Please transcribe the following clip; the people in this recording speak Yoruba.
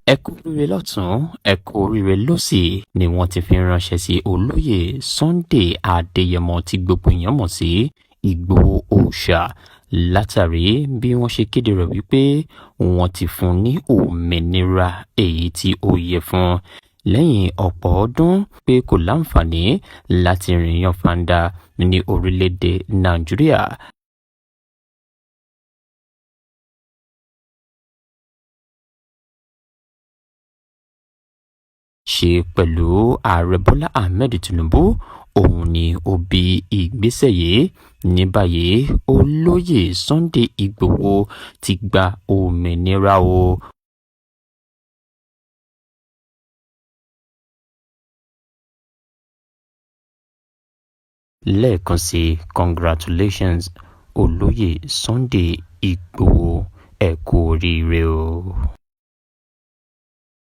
ẹ kú oríire lọ́tún ẹ kú oríire lósì ni wọ́n ti fi ránṣẹ́ sí olóyè Sunday Adéyẹmọ tí gbogbo èèyàn mọ̀ sí Ìgbòho Òòṣà látàrí bí wọ́n ṣe kéde rẹ̀ wípé wọ́n ti fún ní òmìnira èyí tí ó yẹ fún lẹ́yìn ọ̀pọ̀ ọdún pé kò láǹfààní láti rìn yan fanda ní orílẹ̀-èdè Nàìjíríà. Ṣe pẹ̀lú ààrẹ Bọ́lá Ahmed Tinubu òun ni ó bí ìgbésẹ̀ yìí. Ní báyìí olóyè Sunday Ìgbòho ti gba òmìnira o. Lẹ́ẹ̀kan sí congratulations olóyè Sunday Ìgbòho ẹ kú oríire o.